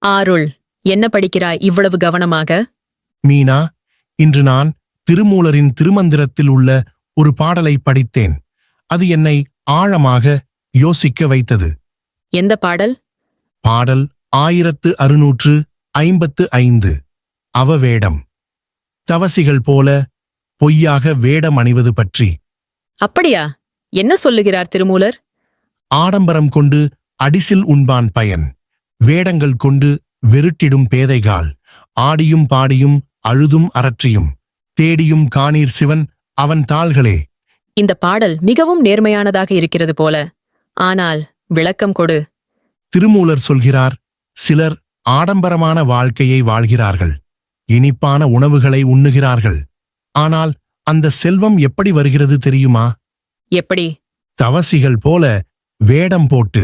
ஆருள், என்ன படிக்கிறாய் இவ்வளவு கவனமாக? மீனா, இன்று நான் திருமூலரின் திருமந்திரத்தில் உள்ள ஒரு பாடலை படித்தேன். அது என்னை ஆழமாக யோசிக்க வைத்தது. எந்த பாடல்? பாடல் 1655. அவவேடம். தவசிகள் போல பொய்யாக வேடம் அணிவது பற்றி. அப்படியா? என்ன சொல்லுகிறார் திருமூலர்? ஆடம்பரம் கொண்டு அடிசில் உண்பான் பயன், வேடங்கள் கொண்டு வெருட்டிடும் பேதைகால், ஆடியும் பாடியும் அழுதும் அரற்றியும் தேடியும் காணீர் சிவன் அவன் தாள்களே. இந்த பாடல் மிகவும் நேர்மையானதாக இருக்கிறது போல. ஆனால் விளக்கம் கொடு. திருமூலர் சொல்கிறார், சிலர் ஆடம்பரமான வாழ்க்கையை வாழ்கிறார்கள், இனிப்பான உணவுகளை உண்ணுகிறார்கள். ஆனால் அந்த செல்வம் எப்படி வருகிறது தெரியுமா? எப்படி? தவசிகள் போல வேடம் போட்டு,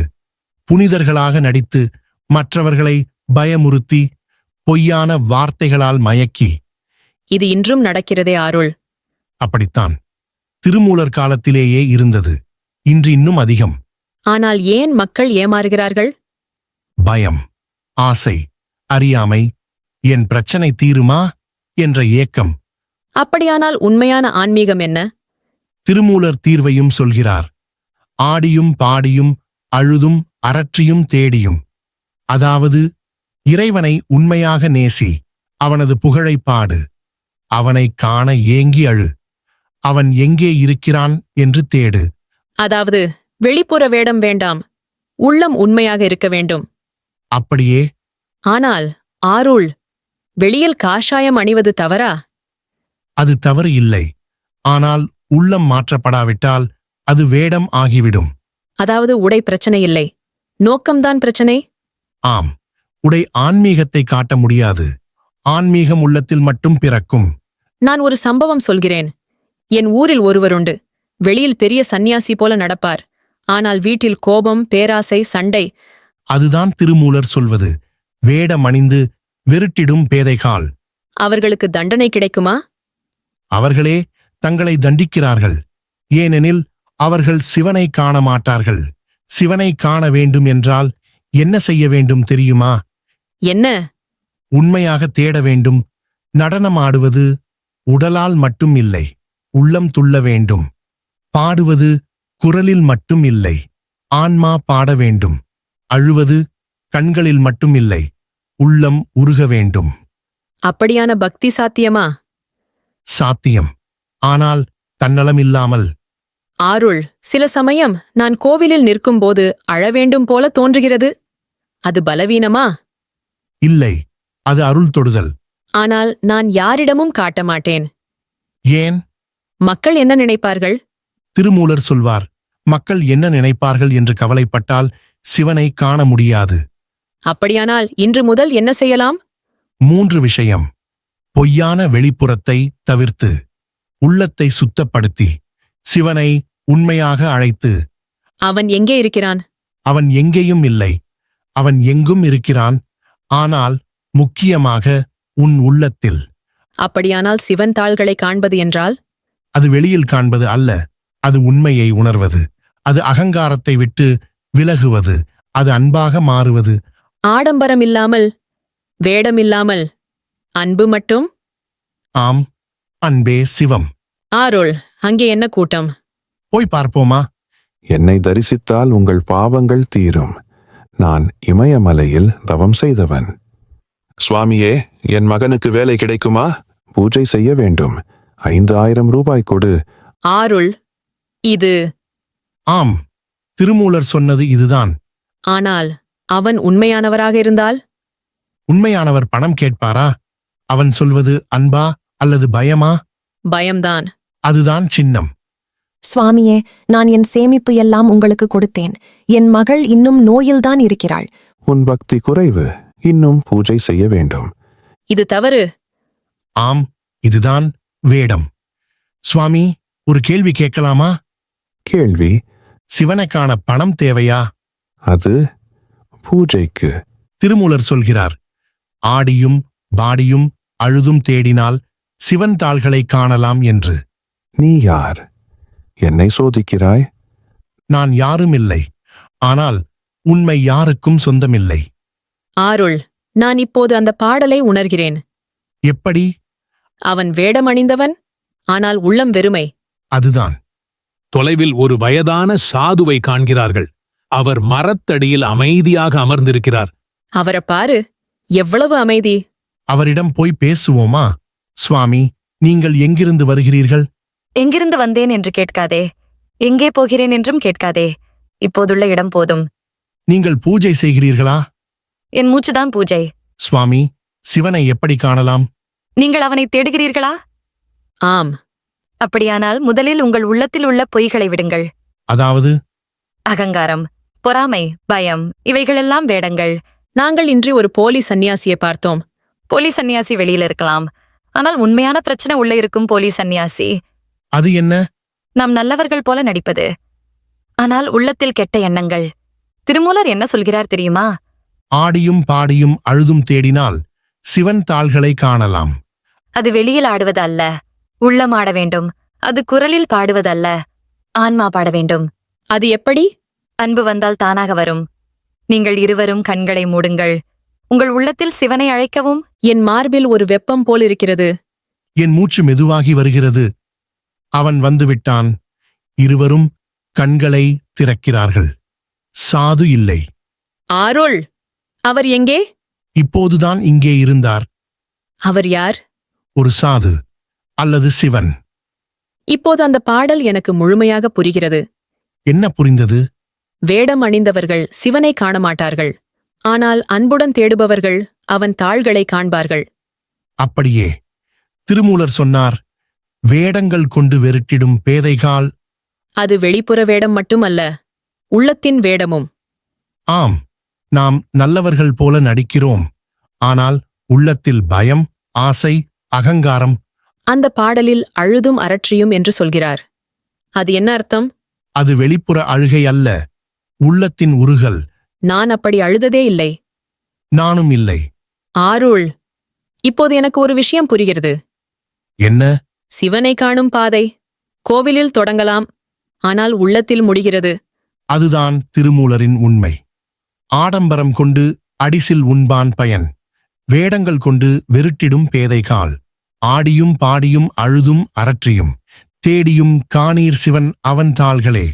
புனிதர்களாக நடித்து, மற்றவர்களை பயமுறுத்தி, பொய்யான வார்த்தைகளால் மயக்கி. இது இன்றும் நடக்கிறதே ஆருள். அப்படித்தான் திருமூலர் காலத்திலேயே இருந்தது. இன்று இன்னும் அதிகம். ஆனால் ஏன் மக்கள் ஏமாறுகிறார்கள்? பயம், ஆசை, அறியாமை. என் பிரச்சனை தீருமா என்ற ஏக்கம். அப்படியானால் உண்மையான ஆன்மீகம் என்ன? திருமூலர் தீர்வையும் சொல்கிறார். ஆடியும் பாடியும் அழுதும் அரற்றியும் தேடியும். அதாவது, இறைவனை உண்மையாக நேசி, அவனது புகழைப் பாடு, அவனைக் காண ஏங்கி அழு, அவன் எங்கே இருக்கிறான் என்று தேடு. அதாவது வெளிப்புற வேடம் வேண்டாம், உள்ளம் உண்மையாக இருக்க வேண்டும். அப்படியே. ஆனால் ஆருள், வெளியில் காஷாயம் அணிவது தவறா? அது தவறு இல்லை. ஆனால் உள்ளம் மாற்றப்படாவிட்டால் அது வேடம் ஆகிவிடும். அதாவது உடை பிரச்சனை இல்லை, நோக்கம்தான் பிரச்சனை. ஆம், உடை ஆன்மீகத்தை காட்ட முடியாது. ஆன்மீகம் உள்ளத்தில் மட்டும் பிறக்கும். நான் ஒரு சம்பவம் சொல்கிறேன். என் ஊரில் ஒருவருண்டு. வெளியில் பெரிய சந்நியாசி போல நடப்பார். ஆனால் வீட்டில் கோபம், பேராசை, சண்டை. அதுதான் திருமூலர் சொல்வது, வேடமணிந்து வெருட்டிடும் பேதைகால். அவர்களுக்கு தண்டனை கிடைக்குமா? அவர்களே தங்களை தண்டிக்கிறார்கள். ஏனெனில் அவர்கள் சிவனை காண மாட்டார்கள். சிவனை காண வேண்டும் என்றால் என்ன செய்ய வேண்டும் தெரியுமா? என்ன? உண்மையாக தேட வேண்டும். நடனமாடுவது உடலால் மட்டும் இல்லை, உள்ளம் துள்ள வேண்டும். பாடுவது குரலில் மட்டும் இல்லை, ஆன்மா பாட வேண்டும். அழுவது கண்களில் மட்டும் இல்லை, உள்ளம் உருக வேண்டும். அப்படியான பக்தி சாத்தியமா? சாத்தியம், ஆனால் தன்னலம் இல்லாமல். ஆருள், சில சமயம் நான் கோவிலில் நிற்கும்போது அழவேண்டும் போல தோன்றுகிறது. அது பலவீனமா? இல்லை, அது அருள் தொடுதல். ஆனால் நான் யாரிடமும் காட்ட மாட்டேன். ஏன்? மக்கள் என்ன நினைப்பார்கள்? திருமூலர் சொல்வார், மக்கள் என்ன நினைப்பார்கள் என்று கவலைப்பட்டால் சிவனை காண முடியாது. அப்படியானால் இன்று முதல் என்ன செய்யலாம்? 3 விஷயம். பொய்யான வெளிப்புறத்தை தவிர்த்து, உள்ளத்தை சுத்தப்படுத்தி, சிவனை உண்மையாக அழைத்து. அவன் எங்கே இருக்கிறான்? அவன் எங்கேயும் இல்லை, அவன் எங்கும் இருக்கிறான். ஆனால் முக்கியமாக உன் உள்ளத்தில். அப்படியானால் சிவன் தாள்களை காண்பது என்றால்? அது வெளியில் காண்பது அல்ல, அது உண்மையை உணர்வது. அது அகங்காரத்தை விட்டு விலகுவது. அது அன்பாக மாறுவது. ஆடம்பரம் இல்லாமல், வேடமில்லாமல், அன்பு மட்டும். ஆம், அன்பே சிவம். ஆருள், அங்கே என்ன கூட்டம்? போய் பார்ப்போமா? என்னை தரிசித்தால் உங்கள் பாவங்கள் தீரும். நான் இமயமலையில் தவம் செய்தவன். சுவாமியே, என் மகனுக்கு வேலை கிடைக்குமா? பூஜை செய்ய வேண்டும். 5000 ரூபாய் கொடு. ஆருள், இது. ஆம், திருமூலர் சொன்னது இதுதான். ஆனால் அவன் உண்மையானவராக இருந்தால்? உண்மையானவர் பணம் கேட்பாரா? அவன் சொல்வது அன்பா அல்லது பயமா? பயம்தான். அதுதான் சின்னம். சுவாமியே, நான் என் சேமிப்பு எல்லாம் உங்களுக்கு கொடுத்தேன். என் மகள் இன்னும் நோயில்தான் இருக்கிறாள். உன் பக்தி குறைவு, இன்னும் பூஜை செய்ய வேண்டும். இது தவறு. ஆம், இதுதான் வேடம். சுவாமி, ஒரு கேள்வி கேட்கலாமா? கேள்வி. சிவனைக்கான பணம் தேவையா? அது பூஜைக்கு. திருமூலர் சொல்கிறார், ஆடியும் பாடியும் அழுதும் தேடினால் சிவன் தாள்களை காணலாம் என்று. நீ யார்? என்னை சோதிக்கிறாய்? நான் யாரும் இல்லை, ஆனால் உண்மை யாருக்கும் சொந்தமில்லை. ஆருள், நான் இப்போது அந்த பாடலை உணர்கிறேன். எப்படி? அவன் வேடமணிந்தவன், ஆனால் உள்ளம் வெறுமை. அதுதான். தொலைவில் ஒரு வயதான சாதுவை காண்கிறார்கள். அவர் மரத்தடியில் அமைதியாக அமர்ந்திருக்கிறார். அவரை பாரு, எவ்வளவு அமைதி! அவரிடம் போய் பேசுவோமா? சுவாமி, நீங்கள் எங்கிருந்து வருகிறீர்கள்? எங்கிருந்து வந்தேன் என்று கேட்காதே, எங்கே போகிறேன் என்றும் கேட்காதே. இப்போதுள்ள இடம் போதும். நீங்கள் பூஜை செய்கிறீர்களா? என் மூச்சுதான் பூஜை. சுவாமி, சிவனை எப்படி காணலாம்? நீங்கள் அவனை தேடுகிறீர்களா? ஆம். அப்படியானால் முதலில் உங்கள் உள்ளத்தில் உள்ள பொய்களை விடுங்கள். அதாவது? அகங்காரம், பொறாமை, பயம், இவைகளெல்லாம் வேடங்கள். நாங்கள் இன்று ஒரு போலி சந்நியாசியை பார்த்தோம். போலி சந்நியாசி வெளியில இருக்கலாம், ஆனால் உண்மையான பிரச்சனை உள்ள இருக்கும் போலி சந்நியாசி. அது என்ன? நாம் நல்லவர்கள் போல நடிப்பது, ஆனால் உள்ளத்தில் கெட்ட எண்ணங்கள். திருமூலர் என்ன சொல்கிறார் தெரியுமா? ஆடியும் பாடியும் அழுதும் தேடினால் சிவன் தாள்களை காணலாம். அது வெளியில் ஆடுவது அல்ல, உள்ளம் ஆட வேண்டும். அது குரலில் பாடுவதல்ல, ஆன்மா பாட வேண்டும். அது எப்படி? அன்பு வந்தால் தானாக வரும். நீங்கள் இருவரும் கண்களை மூடுங்கள். உங்கள் உள்ளத்தில் சிவனை அழைக்கவும். என் மார்பில் ஒரு வெப்பம் போலிருக்கிறது. என் மூச்சு மெதுவாகி வருகிறது. அவன் வந்துவிட்டான். இருவரும் கண்களை திறக்கிறார்கள். சாது இல்லை. ஆருள்! அவர் எங்கே? இப்போதுதான் இங்கே இருந்தார். அவர் யார்? ஒரு சாது அல்லது சிவன். இப்போது அந்த பாடல் எனக்கு முழுமையாக புரிகிறது. என்ன புரிந்தது? வேடம் அணிந்தவர்கள் சிவனை காணமாட்டார்கள், ஆனால் அன்புடன் தேடுபவர்கள் அவன் தாள்களை காண்பார்கள். அப்படியே திருமூலர் சொன்னார், வேடங்கள் கொண்டு வெருட்டிடும் பேதைகால். அது வெளிப்புற வேடம் மட்டுமல்ல, உள்ளத்தின் வேடமும். ஆம், நாம் நல்லவர்கள் போல நடிக்கிறோம், ஆனால் உள்ளத்தில் பயம், ஆசை, அகங்காரம். அந்த பாடலில் அழுதும் அரற்றியும் என்று சொல்கிறார். அது என்ன அர்த்தம்? அது வெளிப்புற அழுகை அல்ல, உள்ளத்தின் உருகல். நான் அப்படி அழுததே இல்லை. நானும் இல்லை. ஆருள்! இப்போது எனக்கு ஒரு விஷயம் புரிகிறது. என்ன? சிவனை காணும் பாதை கோவிலில் தொடங்கலாம், ஆனால் உள்ளத்தில் முடிகிறது. அதுதான் திருமூலரின் உண்மை. ஆடம்பரம் கொண்டு அடிசில் உண்பான் பயன். வேடங்கள் கொண்டு வெருட்டிடும் பேதைகால். ஆடியும் பாடியும் அழுதும் அரற்றியும் தேடியும் காணீர் சிவன் அவன் தாள்களே.